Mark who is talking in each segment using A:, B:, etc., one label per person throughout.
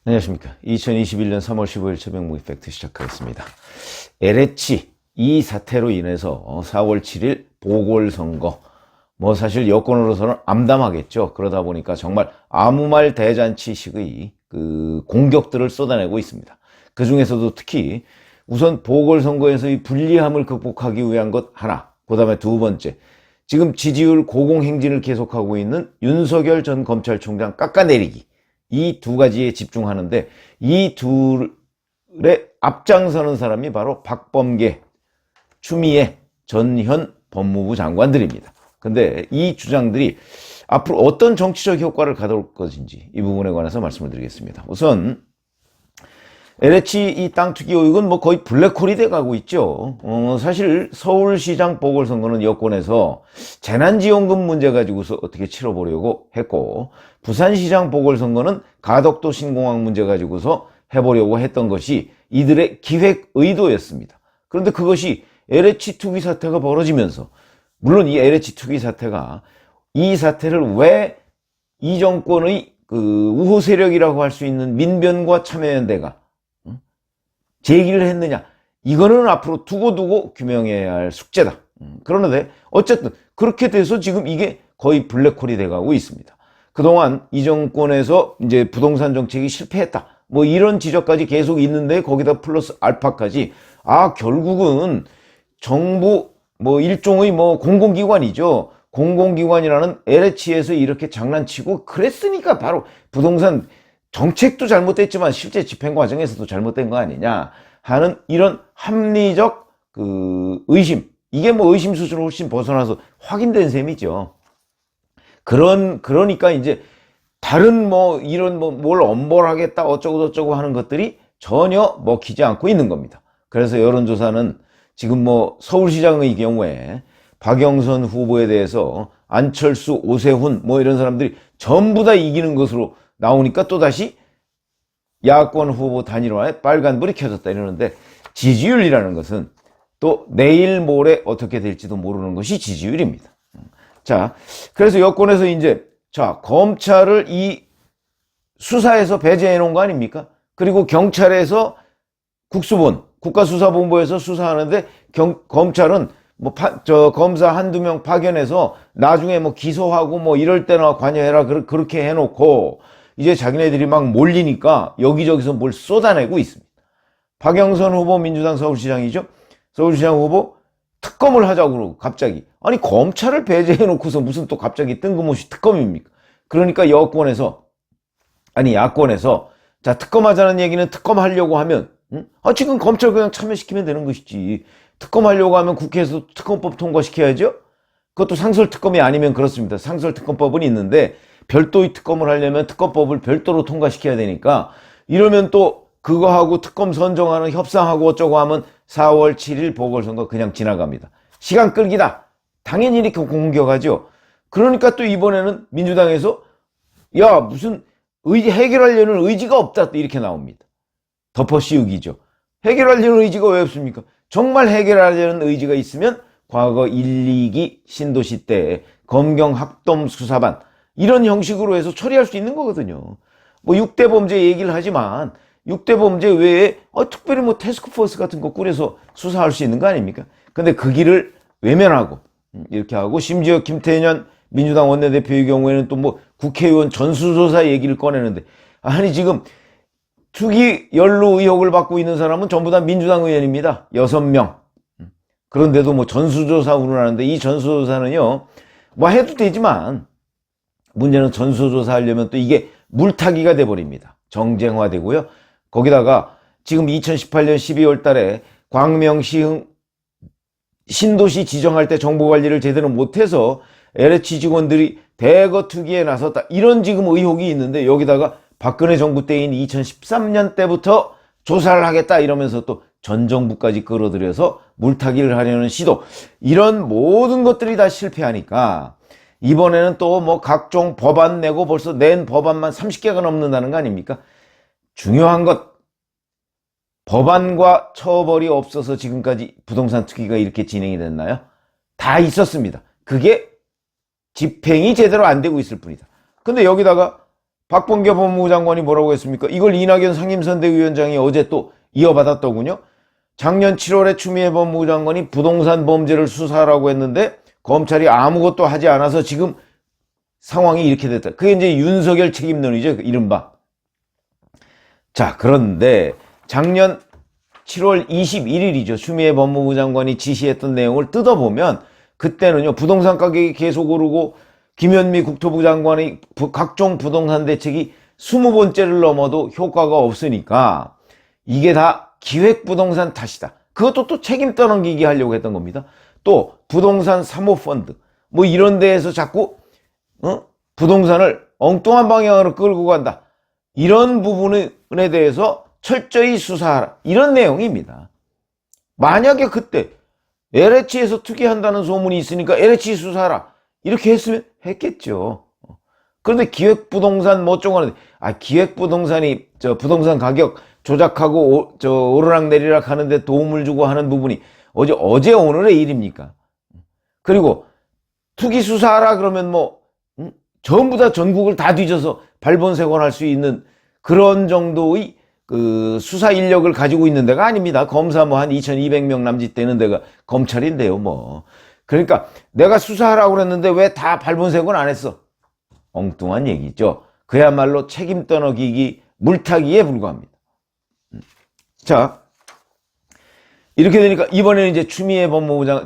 A: 안녕하십니까. 2021년 3월 15일 최병무 이펙트 시작하겠습니다. LH 이 사태로 인해서 4월 7일 보궐선거, 사실 여권으로서는 암담하겠죠. 그러다 보니까 정말 아무 말 대잔치식의 공격들을 쏟아내고 있습니다. 그 중에서도 특히 우선 보궐선거에서의 불리함을 극복하기 위한 것 하나, 그 다음에 두 번째, 지금 지지율 고공행진을 계속하고 있는 윤석열 전 검찰총장 깎아내리기, 이 두 가지에 집중하는데, 이 둘의 앞장서는 사람이 바로 박범계, 추미애 전 현 법무부 장관들입니다. 근데 이 주장들이 앞으로 어떤 정치적 효과를 가져올 것인지 이 부분에 관해서 말씀을 드리겠습니다. 우선 LH 이 땅 투기 의혹은 거의 블랙홀이 돼 가고 있죠. 사실 서울시장 보궐선거는 여권에서 재난지원금 문제 가지고서 어떻게 치러보려고 했고, 부산시장 보궐선거는 가덕도 신공항 문제 가지고서 해보려고 했던 것이 이들의 기획 의도였습니다. 그런데 그것이 LH 투기 사태가 벌어지면서, 물론 이 LH 투기 사태가, 이 사태를 왜 이 정권의 우호 세력이라고 할 수 있는 민변과 참여연대가 제기를 했느냐, 이거는 앞으로 두고두고 규명해야 할 숙제다. 그러는데 어쨌든 그렇게 돼서 지금 이게 거의 블랙홀이 돼가고 있습니다. 그동안 이 정권에서 이제 부동산 정책이 실패했다, 이런 지적까지 계속 있는데, 거기다 플러스 알파까지, 결국은 정부 일종의 공공기관이죠. 공공기관이라는 LH에서 이렇게 장난치고 그랬으니까 바로 부동산 정책도 잘못됐지만 실제 집행 과정에서도 잘못된 거 아니냐 하는 이런 합리적 의심, 이게 의심 수준을 훨씬 벗어나서 확인된 셈이죠. 그러니까 이제 다른 이런 뭘 엄벌하겠다 어쩌고저쩌고 하는 것들이 전혀 먹히지 않고 있는 겁니다. 그래서 여론조사는 지금 서울시장의 경우에 박영선 후보에 대해서 안철수, 오세훈 이런 사람들이 전부 다 이기는 것으로 나오니까 또다시 야권 후보 단일화에 빨간불이 켜졌다 이러는데, 지지율이라는 것은 또 내일 모레 어떻게 될지도 모르는 것이 지지율입니다. 자, 그래서 여권에서 이제 검찰을 이 수사에서 배제해 놓은 거 아닙니까? 그리고 경찰에서 국가수사본부에서 수사하는데 검찰은 검사 한두 명 파견해서 나중에 기소하고 이럴 때나 관여해라 그렇게 해놓고, 이제 자기네들이 막 몰리니까 여기저기서 뭘 쏟아내고 있습니다. 박영선 후보, 민주당 서울시장이죠. 서울시장 후보 특검을 하자고 그러고 갑자기, 아니 검찰을 배제해놓고서 무슨 또 갑자기 뜬금없이 특검입니까? 그러니까 야권에서 자, 특검하자는 얘기는 특검하려고 하면 지금 검찰 그냥 참여시키면 되는 것이지, 특검하려고 하면 국회에서 특검법 통과시켜야죠. 그것도 상설특검이 아니면 그렇습니다. 상설특검법은 있는데 별도의 특검을 하려면 특검법을 별도로 통과시켜야 되니까, 이러면 또 그거하고 특검 선정하는 협상하고 어쩌고 하면 4월 7일 보궐선거 그냥 지나갑니다. 시간 끌기다, 당연히 이렇게 공격하죠. 그러니까 또 이번에는 민주당에서 무슨 해결하려는 의지가 없다 이렇게 나옵니다. 덮어씌우기죠. 해결하려는 의지가 왜 없습니까? 정말 해결하려는 의지가 있으면 과거 1, 2기 신도시 때 검경합동수사반 이런 형식으로 해서 처리할 수 있는 거거든요. 6대 범죄 얘기를 하지만 6대 범죄 외에 특별히 태스크포스 같은 거 꾸려서 수사할 수 있는 거 아닙니까? 근데 그 길을 외면하고 이렇게 하고, 심지어 김태년 민주당 원내대표의 경우에는 또 국회의원 전수조사 얘기를 꺼내는데, 아니 지금 투기 연루 의혹을 받고 있는 사람은 전부 다 민주당 의원입니다. 6명. 그런데도 전수조사 운운하는데, 이 전수조사는요 해도 되지만 문제는 전수조사 하려면 또 이게 물타기가 돼버립니다. 정쟁화되고요. 거기다가 지금 2018년 12월 달에 광명시 신도시 지정할 때 정보관리를 제대로 못해서 LH 직원들이 대거 투기에 나섰다, 이런 지금 의혹이 있는데, 여기다가 박근혜 정부 때인 2013년 때부터 조사를 하겠다 이러면서 또 전 정부까지 끌어들여서 물타기를 하려는 시도, 이런 모든 것들이 다 실패하니까 이번에는 또 각종 법안 내고, 벌써 낸 법안만 30개가 넘는다는 거 아닙니까? 중요한 것, 법안과 처벌이 없어서 지금까지 부동산 투기가 이렇게 진행이 됐나요? 다 있었습니다. 그게 집행이 제대로 안 되고 있을 뿐이다. 근데 여기다가 박범계 법무부 장관이 뭐라고 했습니까? 이걸 이낙연 상임선대위원장이 어제 또 이어받았더군요. 작년 7월에 추미애 법무부 장관이 부동산 범죄를 수사하라고 했는데 검찰이 아무것도 하지 않아서 지금 상황이 이렇게 됐다. 그게 이제 윤석열 책임론이죠. 이른바. 자, 그런데 작년 7월 21일이죠. 추미애 법무부 장관이 지시했던 내용을 뜯어보면 그때는요, 부동산 가격이 계속 오르고 김현미 국토부 장관의 각종 부동산 대책이 20번째를 넘어도 효과가 없으니까 이게 다 기획부동산 탓이다. 그것도 또 책임 떠넘기기 하려고 했던 겁니다. 또 부동산 사모펀드 뭐 이런 데에서 자꾸 부동산을 엉뚱한 방향으로 끌고 간다. 이런 부분에 대해서 철저히 수사하라. 이런 내용입니다. 만약에 그때 LH에서 투기한다는 소문이 있으니까 LH 수사하라. 이렇게 했으면 했겠죠. 그런데 기획부동산 뭐 어쩌고 하는데, 기획부동산이 부동산 가격 조작하고 오르락내리락 하는데 도움을 주고 하는 부분이 어제 오늘의 일입니까? 그리고 투기 수사하라 그러면 전부 다 전국을 다 뒤져서 발본색원할 수 있는 그런 정도의 그 수사 인력을 가지고 있는 데가 아닙니다. 검사 한 2200명 남짓 되는 데가 검찰인데요, 그러니까 내가 수사하라고 그랬는데 왜 다 발본색원 안 했어? 엉뚱한 얘기죠. 그야말로 책임 떠넘기기, 물타기에 불과합니다. 자, 이렇게 되니까 이번에는 이제 추미애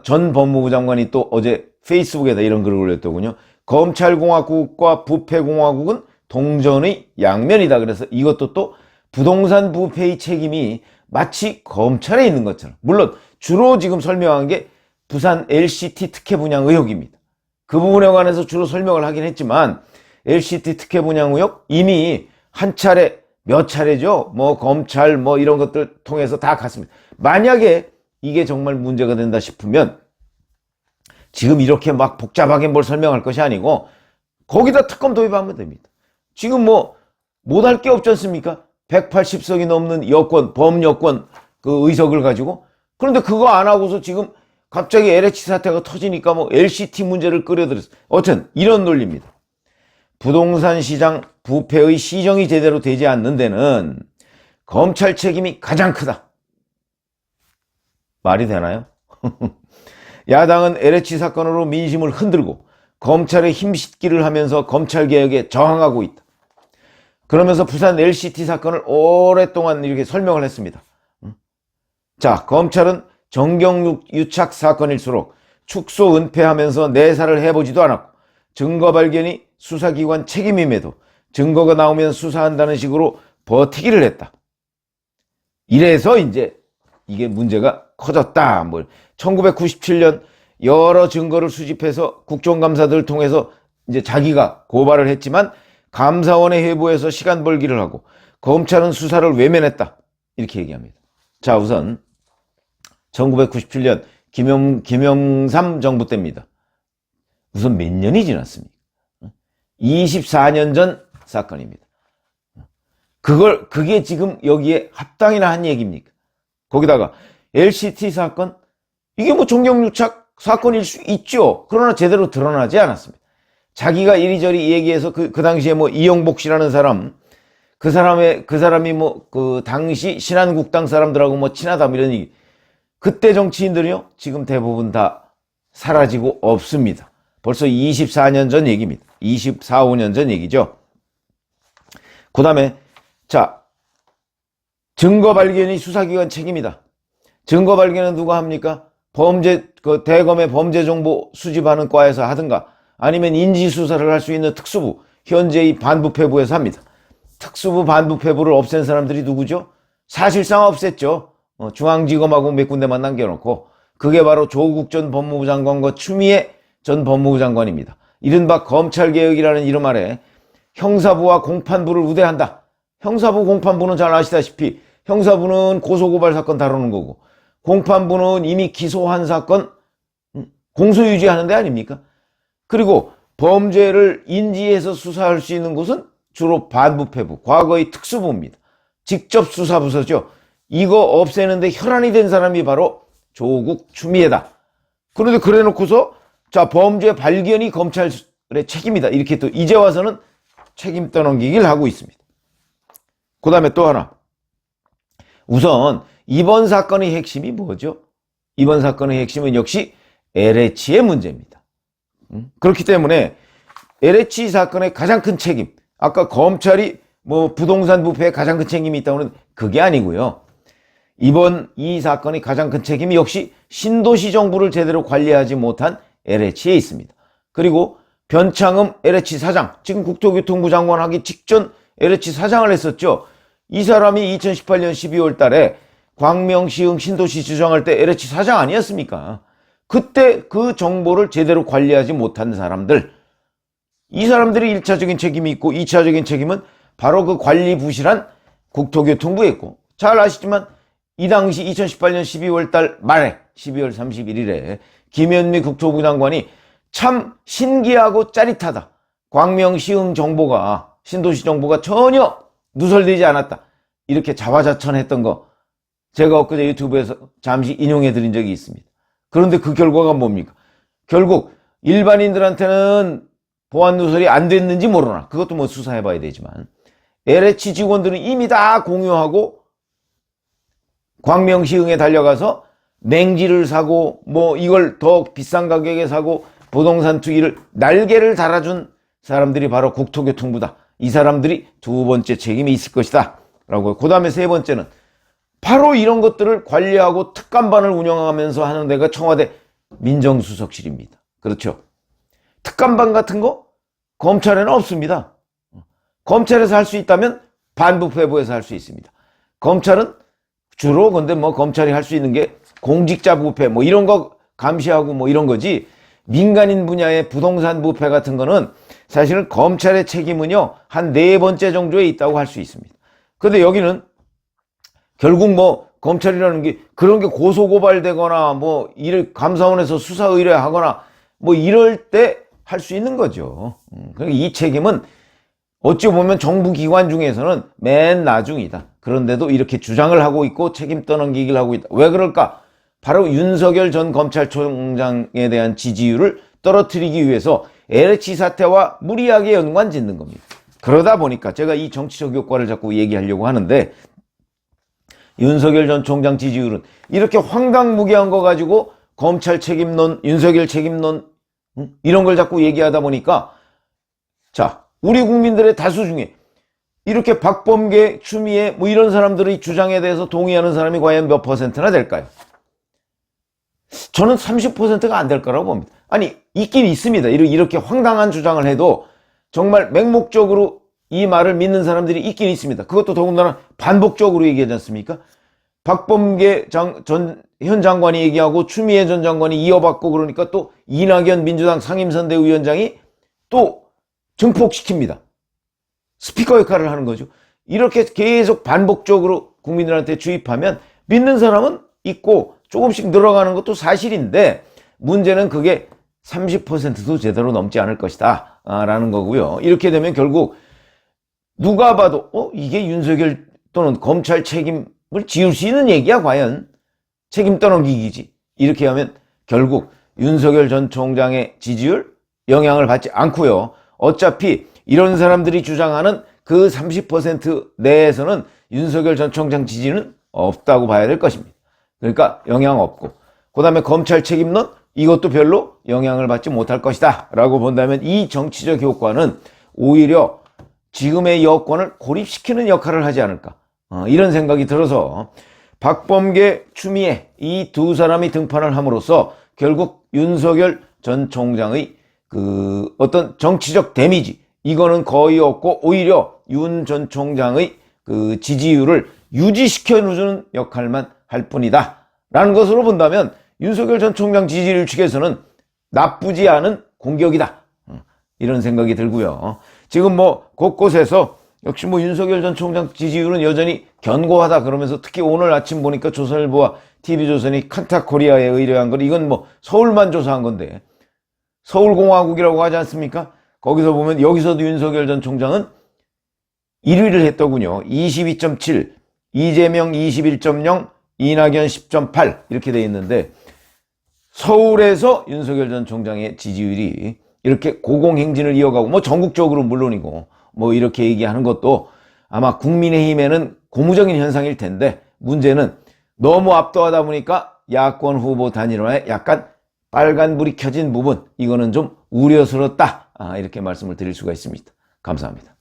A: 전 법무부 장관이 또 어제 페이스북에다 이런 글을 올렸더군요. 검찰공화국과 부패공화국은 동전의 양면이다. 그래서 이것도 또 부동산 부패의 책임이 마치 검찰에 있는 것처럼, 물론 주로 지금 설명한 게 부산 LCT 특혜 분양 의혹입니다. 그 부분에 관해서 주로 설명을 하긴 했지만 LCT 특혜 분양 의혹 이미 한 차례 몇 차례죠. 검찰 이런 것들 통해서 다 갔습니다. 만약에 이게 정말 문제가 된다 싶으면 지금 이렇게 막 복잡하게 뭘 설명할 것이 아니고 거기다 특검 도입하면 됩니다. 지금 못할 게 없지 않습니까? 180석이 넘는 여권, 범여권 그 의석을 가지고. 그런데 그거 안 하고서 지금 갑자기 LH 사태가 터지니까 LCT 문제를 끌어들였어요. 어쨌든 이런 논리입니다. 부동산 시장 부패의 시정이 제대로 되지 않는 데는 검찰 책임이 가장 크다. 말이 되나요? 야당은 LH 사건으로 민심을 흔들고 검찰의 힘싣기를 하면서 검찰개혁에 저항하고 있다. 그러면서 부산 LCT 사건을 오랫동안 이렇게 설명을 했습니다. 자, 검찰은 정경유착 사건일수록 축소 은폐하면서 내사를 해보지도 않았고 증거 발견이 수사기관 책임임에도 증거가 나오면 수사한다는 식으로 버티기를 했다. 이래서 이제 이게 문제가 커졌다. 1997년 여러 증거를 수집해서 국정감사들을 통해서 이제 자기가 고발을 했지만 감사원의 회부에서 시간 벌기를 하고 검찰은 수사를 외면했다. 이렇게 얘기합니다. 자, 우선 1997년 김영삼 정부 때입니다. 우선 몇 년이 지났습니까? 24년 전 사건입니다. 그게 지금 여기에 합당이나 한 얘기입니까? 거기다가 LCT 사건, 이게 정경유착 사건일 수 있죠. 그러나 제대로 드러나지 않았습니다. 자기가 이리저리 얘기해서 그 당시에 이영복 씨라는 사람, 그 사람이 그 당시 신한국당 사람들하고 친하다 이런 얘기. 그때 정치인들이요, 지금 대부분 다 사라지고 없습니다. 벌써 24년 전 얘기입니다. 24, 5년 전 얘기죠. 그 다음에, 자, 증거 발견이 수사기관 책임이다. 증거 발견은 누가 합니까? 대검의 범죄 정보 수집하는 과에서 하든가, 아니면 인지수사를 할 수 있는 특수부, 현재의 반부패부에서 합니다. 특수부 반부패부를 없앤 사람들이 누구죠? 사실상 없앴죠. 중앙지검하고 몇 군데만 남겨놓고. 그게 바로 조국 전 법무부 장관과 추미애 전 법무부 장관입니다. 이른바 검찰개혁이라는 이름 아래 형사부와 공판부를 우대한다. 형사부 공판부는 잘 아시다시피 형사부는 고소고발 사건 다루는 거고 공판부는 이미 기소한 사건 공소유지하는 데 아닙니까? 그리고 범죄를 인지해서 수사할 수 있는 곳은 주로 반부패부, 과거의 특수부입니다. 직접 수사부서죠. 이거 없애는데 혈안이 된 사람이 바로 조국 추미애다. 그런데 그래 놓고서 자, 범죄 발견이 검찰의 책임이다. 이렇게 또 이제 와서는 책임 떠넘기기를 하고 있습니다. 그 다음에 또 하나. 우선 이번 사건의 핵심이 뭐죠? 이번 사건의 핵심은 역시 LH의 문제입니다. 그렇기 때문에 LH 사건의 가장 큰 책임, 아까 검찰이 뭐 부동산 부패에 가장 큰 책임이 있다고 하는 그게 아니고요. 이번 이 사건의 가장 큰 책임이 역시 신도시 정부를 제대로 관리하지 못한 LH에 있습니다. 그리고 변창흠 LH 사장, 지금 국토교통부 장관 하기 직전 LH 사장을 했었죠. 이 사람이 2018년 12월 달에 광명시흥 신도시 주장할 때 LH 사장 아니었습니까? 그때 그 정보를 제대로 관리하지 못한 사람들, 이 사람들이 1차적인 책임이 있고 2차적인 책임은 바로 그 관리 부실한 국토교통부에 있고, 잘 아시지만 이 당시 2018년 12월 달 말에 12월 31일에 김현미 국토부 장관이 참 신기하고 짜릿하다. 광명시흥 정보가, 신도시 정보가 전혀 누설되지 않았다. 이렇게 자화자찬했던 거 제가 엊그제 유튜브에서 잠시 인용해 드린 적이 있습니다. 그런데 그 결과가 뭡니까? 결국 일반인들한테는 보안 누설이 안 됐는지 모르나, 그것도 뭐 수사해 봐야 되지만 LH 직원들은 이미 다 공유하고 광명시흥에 달려가서 냉지를 사고 뭐 이걸 더 비싼 가격에 사고 부동산 투기를 날개를 달아준 사람들이 바로 국토교통부다. 이 사람들이 두 번째 책임이 있을 것이다 라고. 그 다음에 세 번째는 바로 이런 것들을 관리하고 특감반을 운영하면서 하는 데가 청와대 민정수석실입니다. 그렇죠. 특감반 같은 거 검찰에는 없습니다. 검찰에서 할 수 있다면 반부패부에서 할 수 있습니다. 검찰은 주로 근데 뭐 검찰이 할 수 있는 게 공직자 부패 뭐 이런 거 감시하고 뭐 이런 거지, 민간인 분야의 부동산 부패 같은 거는 사실은 검찰의 책임은요 한 네 번째 정도에 있다고 할 수 있습니다. 근데 여기는 결국 뭐 검찰이라는 게 그런 게 고소고발되거나 뭐 이를 감사원에서 수사 의뢰하거나 뭐 이럴 때 할 수 있는 거죠. 그러니까 이 책임은 어찌 보면 정부 기관 중에서는 맨 나중이다. 그런데도 이렇게 주장을 하고 있고 책임 떠넘기기를 하고 있다. 왜 그럴까? 바로 윤석열 전 검찰총장에 대한 지지율을 떨어뜨리기 위해서 LH 사태와 무리하게 연관짓는 겁니다. 그러다 보니까 제가 이 정치적 효과를 자꾸 얘기하려고 하는데, 윤석열 전 총장 지지율은 이렇게 황당무계한 거 가지고 검찰 책임론, 윤석열 책임론 이런 걸 자꾸 얘기하다 보니까, 자, 우리 국민들의 다수 중에 이렇게 박범계, 추미애 뭐 이런 사람들의 주장에 대해서 동의하는 사람이 과연 몇 퍼센트나 될까요? 저는 30%가 안 될 거라고 봅니다. 아니, 있긴 있습니다. 이렇게 황당한 주장을 해도 정말 맹목적으로 이 말을 믿는 사람들이 있긴 있습니다. 그것도 더군다나 반복적으로 얘기하지 않습니까? 박범계 현 장관이 얘기하고 추미애 전 장관이 이어받고, 그러니까 또 이낙연 민주당 상임선대위원장이 또 증폭시킵니다. 스피커 역할을 하는 거죠. 이렇게 계속 반복적으로 국민들한테 주입하면 믿는 사람은 있고 조금씩 늘어가는 것도 사실인데, 문제는 그게 30%도 제대로 넘지 않을 것이다 라는 거고요. 이렇게 되면 결국 누가 봐도 이게 윤석열 또는 검찰 책임을 지울 수 있는 얘기야 과연? 책임 떠넘기기지. 이렇게 하면 결국 윤석열 전 총장의 지지율 영향을 받지 않고요. 어차피 이런 사람들이 주장하는 그 30% 내에서는 윤석열 전 총장 지지는 없다고 봐야 될 것입니다. 그러니까 영향 없고, 그 다음에 검찰 책임론 이것도 별로 영향을 받지 못할 것이다 라고 본다면, 이 정치적 효과는 오히려 지금의 여권을 고립시키는 역할을 하지 않을까, 이런 생각이 들어서 박범계, 추미애 이 두 사람이 등판을 함으로써 결국 윤석열 전 총장의 그 어떤 정치적 데미지 이거는 거의 없고, 오히려 윤 전 총장의 그 지지율을 유지시켜주는 역할만 할 뿐이다 라는 것으로 본다면, 윤석열 전 총장 지지율 측에서는 나쁘지 않은 공격이다, 이런 생각이 들고요. 지금 뭐 곳곳에서 역시 뭐 윤석열 전 총장 지지율은 여전히 견고하다 그러면서, 특히 오늘 아침 보니까 조선일보와 TV조선이 칸타코리아에 의뢰한 건, 이건 뭐 서울만 조사한 건데 서울공화국이라고 하지 않습니까? 거기서 보면 여기서도 윤석열 전 총장은 1위를 했더군요. 22.7, 이재명 21.0, 이낙연 10.8 이렇게 돼 있는데, 서울에서 윤석열 전 총장의 지지율이 이렇게 고공행진을 이어가고, 뭐 전국적으로 물론이고 뭐 이렇게 얘기하는 것도 아마 국민의힘에는 고무적인 현상일 텐데, 문제는 너무 압도하다 보니까 야권 후보 단일화에 약간 빨간불이 켜진 부분, 이거는 좀 우려스럽다, 이렇게 말씀을 드릴 수가 있습니다. 감사합니다.